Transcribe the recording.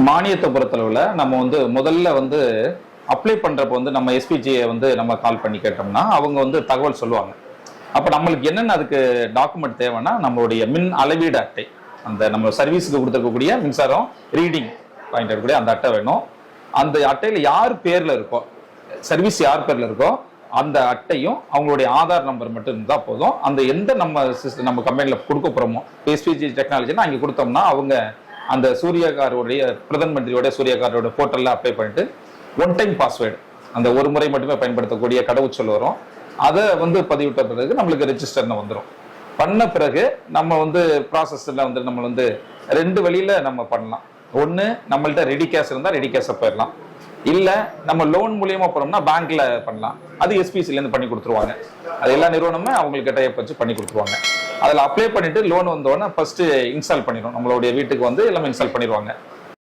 மானியத்தை பொறுத்தளவுல நம்ம வந்து முதல்ல வந்து அப்ளை பண்றப்ப வந்து நம்ம எஸ்பிஜியை வந்து நம்ம கால் பண்ணி கேட்டோம்னா அவங்க வந்து தகவல் சொல்லுவாங்க. அப்ப நம்மளுக்கு என்னென்ன அதுக்கு டாக்குமெண்ட் தேவைன்னா நம்மளுடைய மின் அளவீடு அட்டை, அந்த நம்ம சர்வீஸுக்கு கொடுத்துருக்கக்கூடிய மின்சாரம் ரீடிங் பாயிண்ட் இருக்கக்கூடிய அந்த அட்டை வேணும். அந்த அட்டையில யார் பேர்ல இருக்கோ, சர்வீஸ் யார் பேர்ல இருக்கோ அந்த அட்டையும் அவங்களுடைய ஆதார் நம்பர் மட்டும் இருந்தா போதும். அந்த எந்த நம்ம சிஸ்டம் நம்ம கம்பெனில கொடுக்க போறோமோ எஸ்பிஜி டெக்னாலஜினா அங்கே கொடுத்தோம்னா அவங்க அந்த சூரியகாரோடைய பிரதம மந்திரியோட சூரியகாரோட போர்ட்டல்ல அப்ளை பண்ணிட்டு ஒன் டைம் பாஸ்வேர்டு, அந்த ஒரு முறை மட்டுமே பயன்படுத்தக்கூடிய கடவுச்சொல் வரும். அதை வந்து பதிவிட்ட பிறகு நம்மளுக்கு ரெஜிஸ்டர்னு வந்துடும். பண்ண பிறகு நம்ம வந்து ப்ராசஸ்ல வந்து நம்ம வந்து ரெண்டு வழியில நம்ம பண்ணலாம். ஒன்று, நம்மள்ட்ட ரெடி கேஷ் இருந்தால் ரெடி கேஷை போயிடலாம். இல்லை நம்ம லோன் மூலியமா போனோம்னா பேங்க்ல பண்ணலாம். அது எஸ்பிசிலேருந்து பண்ணி கொடுத்துருவாங்க. அது எல்லா நிறுவனமே அவங்களுக்கு டைப் வச்சு பண்ணி கொடுத்துருவாங்க. அதில் அப்ளை பண்ணிட்டு லோன் வந்தோடனே ஃபர்ஸ்ட் இன்ஸ்டால் பண்ணிடும். நம்மளுடைய வீட்டுக்கு வந்து எல்லாமே இன்ஸ்டால் பண்ணிடுவாங்க.